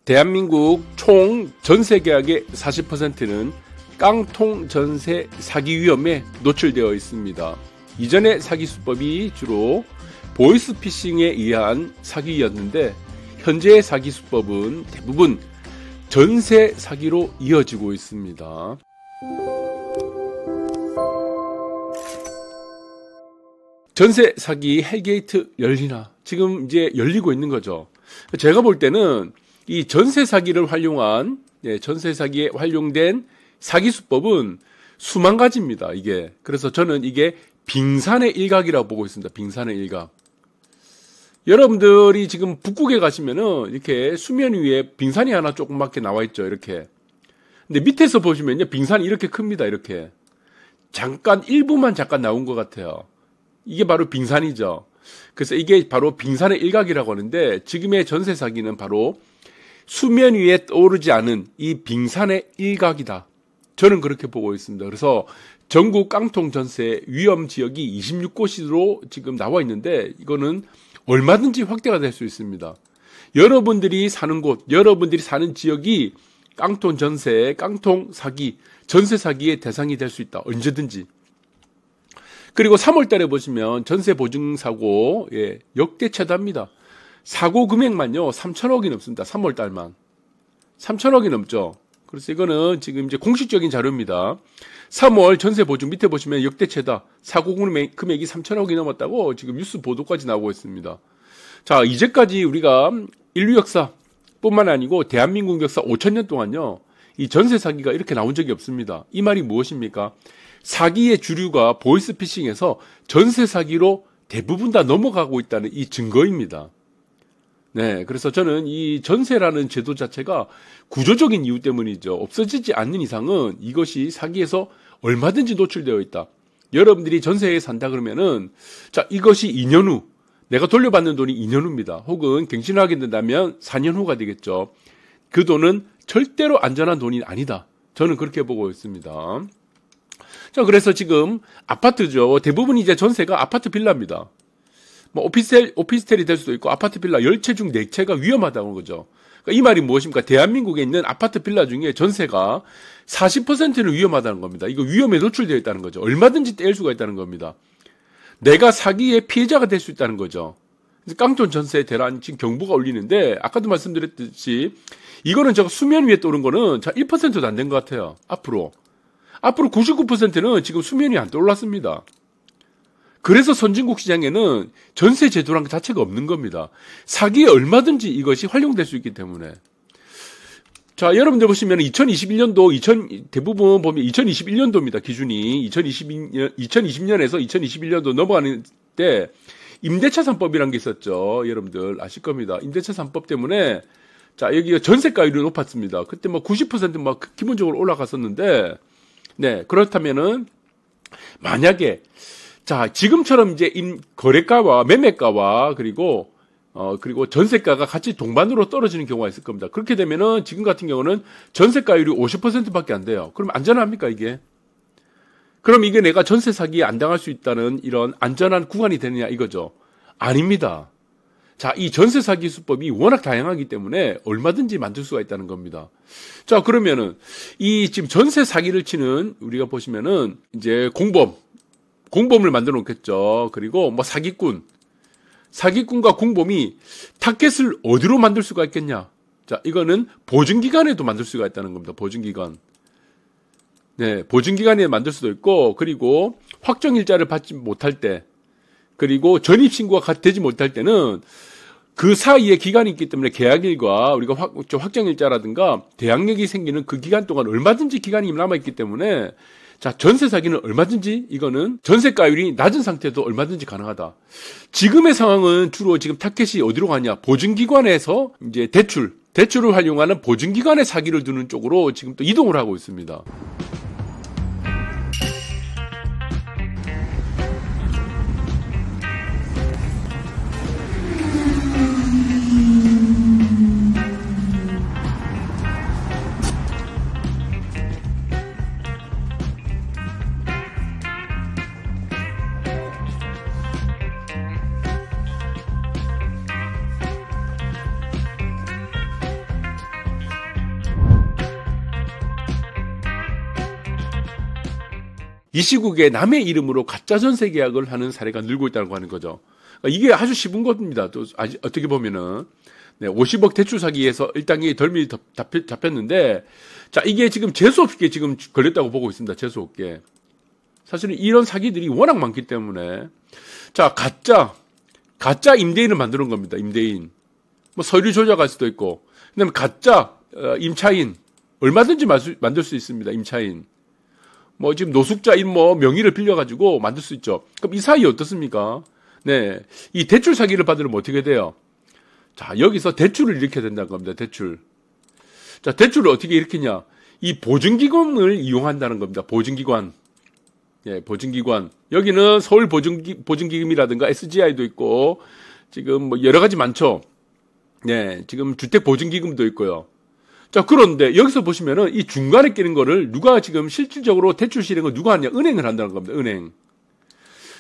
대한민국 총 전세 계약의 40%는 깡통 전세 사기 위험에 노출되어 있습니다. 이전의 사기 수법이 주로 보이스피싱에 의한 사기였는데 현재의 사기 수법은 대부분 전세 사기로 이어지고 있습니다. 전세 사기 헬게이트 열리나? 지금 이제 열리고 있는 거죠. 제가 볼 때는 이 전세 사기를 활용한, 전세 사기에 활용된 사기 수법은 수만 가지입니다, 이게. 그래서 저는 이게 빙산의 일각이라고 보고 있습니다. 빙산의 일각. 여러분들이 지금 북극에 가시면은 이렇게 수면 위에 빙산이 하나 조그맣게 나와 있죠, 이렇게. 근데 밑에서 보시면요, 빙산이 이렇게 큽니다, 이렇게. 잠깐, 일부만 잠깐 나온 것 같아요. 이게 바로 빙산이죠. 그래서 이게 바로 빙산의 일각이라고 하는데, 지금의 전세 사기는 바로 수면 위에 떠오르지 않은 이 빙산의 일각이다. 저는 그렇게 보고 있습니다. 그래서 전국 깡통 전세 위험 지역이 26곳으로 지금 나와 있는데, 이거는 얼마든지 확대가 될 수 있습니다. 여러분들이 사는 곳, 여러분들이 사는 지역이 깡통 전세, 깡통 사기, 전세 사기의 대상이 될 수 있다. 언제든지. 그리고 3월 달에 보시면 전세 보증 사고, 역대 최다입니다. 사고 금액만요, 3천억이 넘습니다. 3월 달만. 3천억이 넘죠. 그래서 이거는 지금 이제 공식적인 자료입니다. 3월 전세 보증 밑에 보시면 역대 최다. 사고 금액이 3천억이 넘었다고 지금 뉴스 보도까지 나오고 있습니다. 자, 이제까지 우리가 인류 역사 뿐만 아니고 대한민국 역사 5천년 동안요, 이 전세 사기가 이렇게 나온 적이 없습니다. 이 말이 무엇입니까? 사기의 주류가 보이스피싱에서 전세 사기로 대부분 다 넘어가고 있다는 이 증거입니다. 네, 그래서 저는 이 전세라는 제도 자체가 구조적인 이유 때문이죠. 없어지지 않는 이상은 이것이 사기에서 얼마든지 노출되어 있다. 여러분들이 전세에 산다 그러면은, 자, 이것이 2년 후, 내가 돌려받는 돈이 2년 후입니다. 혹은 갱신하게 된다면 4년 후가 되겠죠. 그 돈은 절대로 안전한 돈이 아니다. 저는 그렇게 보고 있습니다. 자, 그래서 지금 아파트죠. 대부분 이제 전세가 아파트 빌라입니다. 뭐 오피스텔이 될 수도 있고 아파트 빌라 10채 중 4채가 위험하다는 거죠. 그러니까 이 말이 무엇입니까? 대한민국에 있는 아파트 빌라 중에 전세가 40%는 위험하다는 겁니다. 이거 위험에 노출되어 있다는 거죠. 얼마든지 떼일 수가 있다는 겁니다. 내가 사기의 피해자가 될 수 있다는 거죠. 그래서 깡통 전세 대란 지금 경보가 울리는데, 아까도 말씀드렸듯이 이거는 제가 수면 위에 떠오른 거는 1%도 안 된 것 같아요. 앞으로 99%는 지금 수면 위에 안 떠올랐습니다. 그래서 선진국 시장에는 전세 제도란 것 자체가 없는 겁니다. 사기에 얼마든지 이것이 활용될 수 있기 때문에. 자, 여러분들 보시면 2021년도, 대부분 보면 2021년도입니다. 기준이. 2020년에서 2021년도 넘어가는 때 임대차 3법이라는 게 있었죠. 여러분들 아실 겁니다. 임대차 3법 때문에, 자, 여기가 전세가율이 높았습니다. 그때 뭐 90% 막 기본적으로 올라갔었는데, 네, 그렇다면은, 만약에, 자, 지금처럼 이제 거래가와 매매가와 그리고 전세가가 같이 동반으로 떨어지는 경우가 있을 겁니다. 그렇게 되면은 지금 같은 경우는 전세가율이 50%밖에 안 돼요. 그럼 안전합니까, 이게? 그럼 이게 내가 전세 사기에 안 당할 수 있다는 이런 안전한 구간이 되느냐 이거죠. 아닙니다. 자, 이 전세 사기 수법이 워낙 다양하기 때문에 얼마든지 만들 수가 있다는 겁니다. 자, 그러면은 이 지금 전세 사기를 치는, 우리가 보시면은 이제 공범을 만들어 놓겠죠. 그리고 뭐 사기꾼과 공범이 타겟을 어디로 만들 수가 있겠냐. 자, 이거는 보증기간에도 만들 수가 있다는 겁니다. 보증기간. 네, 보증기간에 만들 수도 있고, 그리고 확정일자를 받지 못할 때, 그리고 전입신고가 되지 못할 때는 그 사이에 기간이 있기 때문에 계약일과 우리가 확정일자라든가 대항력이 생기는 그 기간 동안 얼마든지 기간이 남아있기 때문에, 자, 전세 사기는 얼마든지, 이거는 전세가율이 낮은 상태도 얼마든지 가능하다. 지금의 상황은 주로 지금 타겟이 어디로 가냐? 보증기관에서 이제 대출을 활용하는 보증기관의 사기를 두는 쪽으로 지금 또 이동을 하고 있습니다. 이 시국에 남의 이름으로 가짜 전세 계약을 하는 사례가 늘고 있다고 하는 거죠. 그러니까 이게 아주 쉬운 겁니다. 또 어떻게 보면은 50억 대출 사기에서 1단계 덜미 잡혔는데, 자, 이게 지금 재수없게 지금 걸렸다고 보고 있습니다. 재수없게. 사실은 이런 사기들이 워낙 많기 때문에, 자, 가짜 임대인을 만드는 겁니다. 임대인. 뭐 서류 조작할 수도 있고, 그다음에 가짜 임차인 얼마든지 만들 수 있습니다. 임차인. 뭐 지금 노숙자인 뭐 명의를 빌려가지고 만들 수 있죠. 그럼 이 사이 어떻습니까? 네, 이 대출 사기를 받으면 어떻게 돼요? 자, 여기서 대출을 일으켜야 된다는 겁니다. 대출. 자, 대출을 어떻게 일으키냐? 이 보증기금을 이용한다는 겁니다. 보증기관. 예, 보증기관. 여기는 서울 보증기금이라든가 SGI도 있고, 지금 뭐 여러 가지 많죠. 네, 지금 주택보증기금도 있고요. 자, 그런데 여기서 보시면은 이 중간에 끼는 거를 누가 지금 실질적으로 대출 실행을 누가 하냐? 은행을 한다는 겁니다. 은행.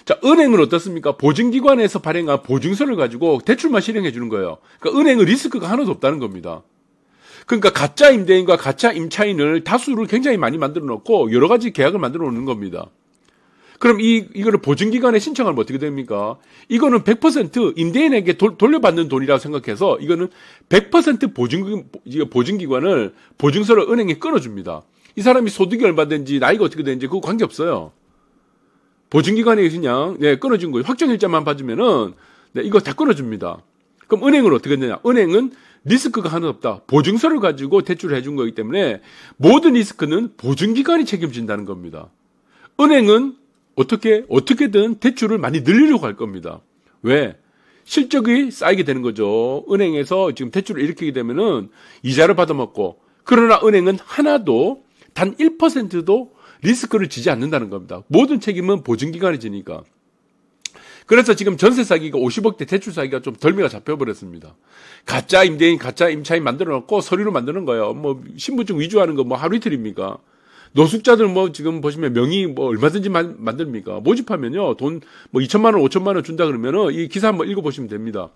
자, 은행은 어떻습니까? 보증기관에서 발행한 보증서를 가지고 대출만 실행해 주는 거예요. 그러니까 은행은 리스크가 하나도 없다는 겁니다. 그러니까 가짜 임대인과 가짜 임차인을 다수를 굉장히 많이 만들어 놓고 여러 가지 계약을 만들어 놓는 겁니다. 그럼 이거를 보증기관에 신청하면 어떻게 됩니까? 이거는 100% 임대인에게 돌려받는 돈이라고 생각해서 이거는 100% 보증기관을 보증서를 은행에 끊어줍니다. 이 사람이 소득이 얼마든지 나이가 어떻게 되는지 그거 관계없어요. 보증기관에 그냥 끊어준 거예요. 확정일자만 받으면은 이거 다 끊어줍니다. 그럼 은행은 어떻게 되냐? 은행은 리스크가 하나도 없다. 보증서를 가지고 대출을 해준 거기 때문에 모든 리스크는 보증기관이 책임진다는 겁니다. 은행은 어떻게든 대출을 많이 늘리려고 할 겁니다. 왜? 실적이 쌓이게 되는 거죠. 은행에서 지금 대출을 일으키게 되면은 이자를 받아먹고, 그러나 은행은 하나도 단 1%도 리스크를 지지 않는다는 겁니다. 모든 책임은 보증기관이 지니까. 그래서 지금 전세 사기가 50억대 대출 사기가 좀 덜미가 잡혀버렸습니다. 가짜 임대인, 가짜 임차인 만들어 놓고 서류로 만드는 거예요. 뭐 신분증 위조하는 거 뭐 하루 이틀입니까? 노숙자들 뭐 지금 보시면 명의 뭐 얼마든지 만듭니까? 모집하면요. 돈 뭐 2천만 원, 5천만 원 준다 그러면은 이 기사 한번 읽어보시면 됩니다.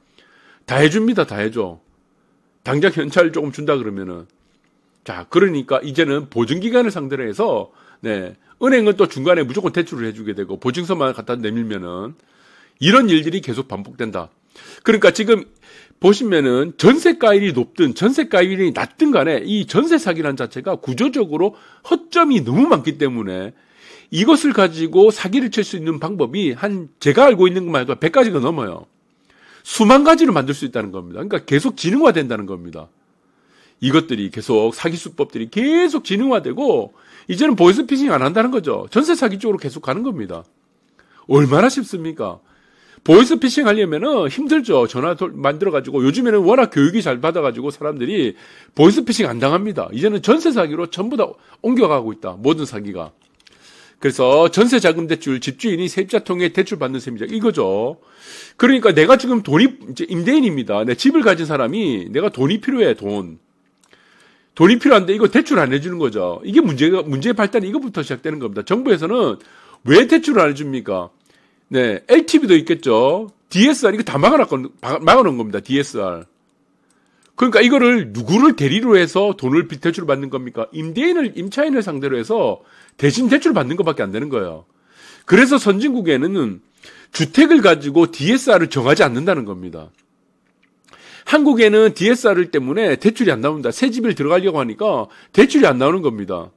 다 해줍니다. 다 해줘. 당장 현찰 조금 준다 그러면은. 자, 그러니까 이제는 보증기관을 상대로 해서 은행은 또 중간에 무조건 대출을 해주게 되고 보증서만 갖다 내밀면은 이런 일들이 계속 반복된다. 그러니까 지금 보시면은 전세가율이 높든 전세가율이 낮든 간에 이 전세 사기라는 자체가 구조적으로 허점이 너무 많기 때문에 이것을 가지고 사기를 칠 수 있는 방법이 제가 알고 있는 것만 해도 100가지가 넘어요. 수만 가지를 만들 수 있다는 겁니다. 그러니까 계속 지능화된다는 겁니다. 이것들이 계속 사기수법들이 계속 지능화되고 이제는 보이스피싱 안 한다는 거죠. 전세 사기 쪽으로 계속 가는 겁니다. 얼마나 쉽습니까? 보이스피싱 하려면은 힘들죠. 전화 만들어가지고 요즘에는 워낙 교육이 잘 받아가지고 사람들이 보이스피싱 안 당합니다. 이제는 전세 사기로 전부 다 옮겨가고 있다. 모든 사기가. 그래서 전세 자금 대출 집주인이 세입자 통해 대출 받는 셈이죠. 이거죠. 그러니까 내가 지금 이제 임대인입니다. 내 집을 가진 사람이 내가 돈이 필요해. 돈이 필요한데 이거 대출 안 해주는 거죠. 이게 문제의 발단이 이거부터 시작되는 겁니다. 정부에서는 왜 대출을 안 해줍니까? LTV도 있겠죠. DSR 이거 다 막아놓은 겁니다. DSR. 그러니까 이거를 누구를 대리로 해서 돈을 대출을 받는 겁니까? 임차인을 상대로 해서 대신 대출을 받는 것밖에 안 되는 거예요. 그래서 선진국에는 주택을 가지고 DSR을 정하지 않는다는 겁니다. 한국에는 DSR 때문에 대출이 안 나온다. 새 집을 들어가려고 하니까 대출이 안 나오는 겁니다.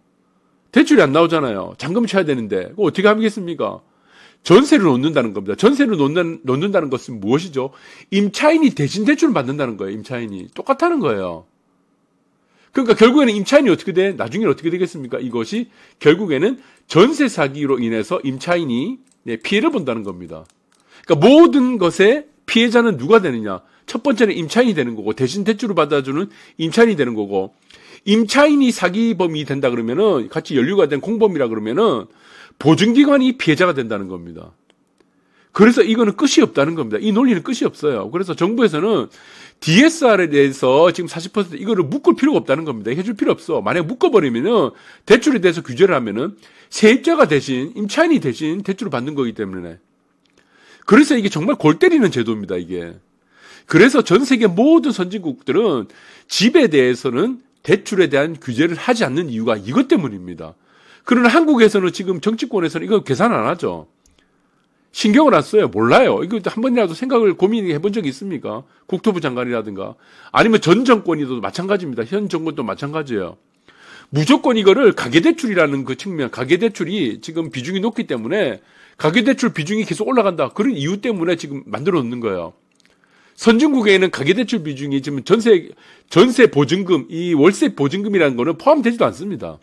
대출이 안 나오잖아요. 잔금 쳐야 되는데. 그거 어떻게 하겠습니까? 전세를 놓는다는 겁니다. 전세를 놓는다는 것은 무엇이죠? 임차인이 대신 대출을 받는다는 거예요. 임차인이. 똑같다는 거예요. 그러니까 결국에는 임차인이 나중에는 어떻게 되겠습니까? 이것이 결국에는 전세 사기로 인해서 임차인이 피해를 본다는 겁니다. 그러니까 모든 것의 피해자는 누가 되느냐? 첫 번째는 임차인이 되는 거고, 대신 대출을 받아주는 임차인이 되는 거고, 임차인이 사기범이 된다 그러면은, 같이 연루가 된 공범이라 그러면은, 보증기관이 피해자가 된다는 겁니다. 그래서 이거는 끝이 없다는 겁니다. 이 논리는 끝이 없어요. 그래서 정부에서는 DSR에 대해서 지금 40% 이거를 묶을 필요가 없다는 겁니다. 해줄 필요 없어. 만약에 묶어버리면은 대출에 대해서 규제를 하면은 세입자가 대신, 임차인이 대신 대출을 받는 거기 때문에. 그래서 이게 정말 골 때리는 제도입니다, 이게. 그래서 전 세계 모든 선진국들은 집에 대해서는 대출에 대한 규제를 하지 않는 이유가 이것 때문입니다. 그러나 한국에서는 지금 정치권에서는 이거 계산 안 하죠. 신경을 안 써요. 몰라요. 이거 한 번이라도 생각을 고민해 본 적이 있습니까? 국토부 장관이라든가. 아니면 전 정권이도 마찬가지입니다. 현 정권도 마찬가지예요. 무조건 이거를 가계대출이라는 그 측면, 가계대출이 지금 비중이 높기 때문에 가계대출 비중이 계속 올라간다. 그런 이유 때문에 지금 만들어 놓는 거예요. 선진국에는 가계대출 비중이 지금 전세 보증금, 이 월세 보증금이라는 거는 포함되지도 않습니다.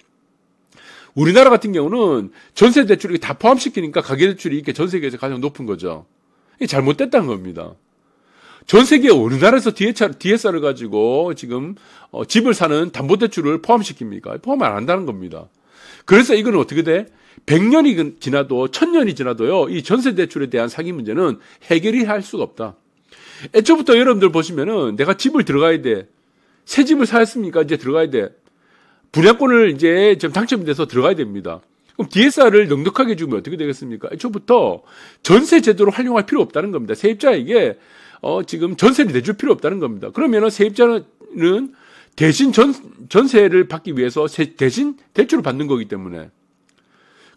우리나라 같은 경우는 전세 대출이 다 포함시키니까 가계대출이 이렇게 전 세계에서 가장 높은 거죠. 이게 잘못됐다는 겁니다. 전 세계 어느 나라에서 DSR을 가지고 지금 집을 사는 담보대출을 포함시킵니까? 포함 안 한다는 겁니다. 그래서 이거는 어떻게 돼? 100년이 지나도 1000년이 지나도요. 이 전세 대출에 대한 사기 문제는 해결이 할 수가 없다. 애초부터 여러분들 보시면은 내가 집을 들어가야 돼. 새 집을 사였습니까? 이제 들어가야 돼. 분양권을 이제 좀 당첨이 돼서 들어가야 됩니다. 그럼 DSR을 넉넉하게 주면 어떻게 되겠습니까? 애초부터 전세 제도를 활용할 필요 없다는 겁니다. 세입자에게 지금 전세를 내줄 필요 없다는 겁니다. 그러면은 세입자는 대신 전세를 받기 위해서 대신 대출을 받는 거기 때문에.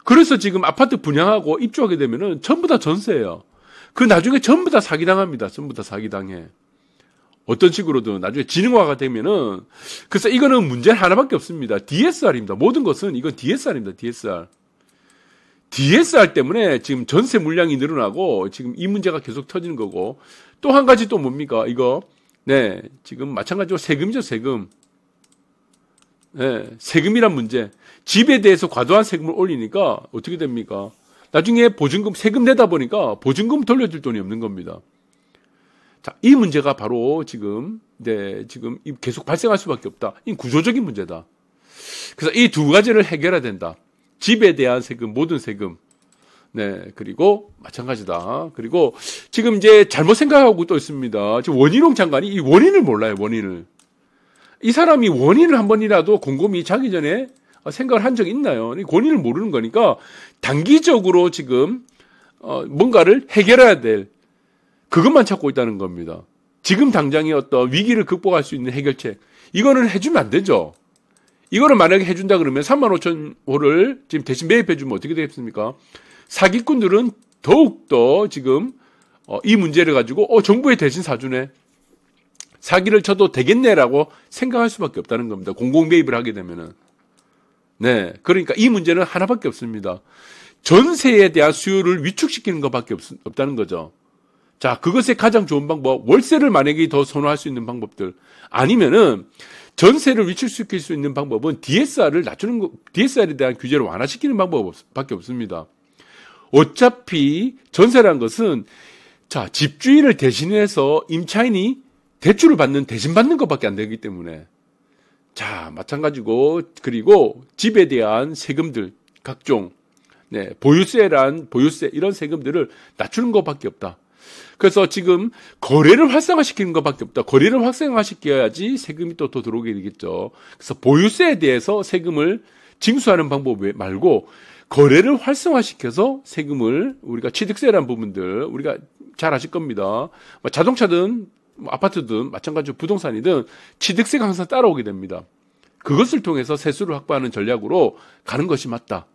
그래서 지금 아파트 분양하고 입주하게 되면은 전부 다 전세예요. 그 나중에 전부 다 사기당합니다. 전부 다 사기당해. 어떤 식으로든 나중에 지능화가 되면은, 그래서 이거는 문제는 하나밖에 없습니다. DSR입니다. 모든 것은 이건 DSR입니다. DSR. DSR 때문에 지금 전세 물량이 늘어나고 지금 이 문제가 계속 터지는 거고, 또 한 가지 또 뭡니까? 이거, 네, 지금 마찬가지로 세금이죠, 세금. 네, 세금이란 문제. 집에 대해서 과도한 세금을 올리니까 어떻게 됩니까? 나중에 보증금, 세금 내다 보니까 보증금 돌려줄 돈이 없는 겁니다. 자, 이 문제가 바로 지금, 네, 지금 계속 발생할 수밖에 없다. 이 구조적인 문제다. 그래서 이 두 가지를 해결해야 된다. 집에 대한 세금, 모든 세금. 네, 그리고 마찬가지다. 그리고 지금 이제 잘못 생각하고 또 있습니다. 지금 원희룡 장관이 이 원인을 몰라요, 원인을. 이 사람이 원인을 한 번이라도 곰곰이 자기 전에 생각을 한 적이 있나요? 이 원인을 모르는 거니까 단기적으로 지금 뭔가를 해결해야 될 그것만 찾고 있다는 겁니다. 지금 당장의 어떤 위기를 극복할 수 있는 해결책. 이거는 해주면 안 되죠. 이거를 만약에 해준다 그러면 35,000호를 지금 대신 매입해주면 어떻게 되겠습니까? 사기꾼들은 더욱더 지금 이 문제를 가지고 정부에 대신 사주네. 사기를 쳐도 되겠네라고 생각할 수밖에 없다는 겁니다. 공공 매입을 하게 되면은. 네. 그러니까 이 문제는 하나밖에 없습니다. 전세에 대한 수요를 위축시키는 것밖에 없다는 거죠. 자, 그것의 가장 좋은 방법, 월세를 만약에 더 선호할 수 있는 방법들, 아니면은 전세를 위축시킬 수 있는 방법은 DSR을 낮추는 거, DSR에 대한 규제를 완화시키는 방법밖에 없습니다. 어차피 전세라는 것은 자, 집주인을 대신해서 임차인이 대출을 대신 받는 것밖에 안 되기 때문에. 자, 마찬가지고, 그리고 집에 대한 세금들, 각종, 네, 보유세, 이런 세금들을 낮추는 것밖에 없다. 그래서 지금 거래를 활성화시키는 것밖에 없다. 거래를 활성화시켜야지 세금이 또 더 들어오게 되겠죠. 그래서 보유세에 대해서 세금을 징수하는 방법 말고 거래를 활성화시켜서 세금을 우리가 취득세라는 부분들 우리가 잘 아실 겁니다. 자동차든 아파트든 마찬가지로 부동산이든 취득세가 항상 따라오게 됩니다. 그것을 통해서 세수를 확보하는 전략으로 가는 것이 맞다.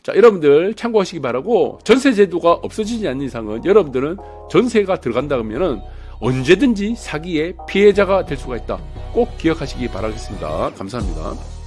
자, 여러분들 참고하시기 바라고, 전세 제도가 없어지지 않는 이상은 여러분들은 전세가 들어간다 그러면은 언제든지 사기의 피해자가 될 수가 있다. 꼭 기억하시기 바라겠습니다. 감사합니다.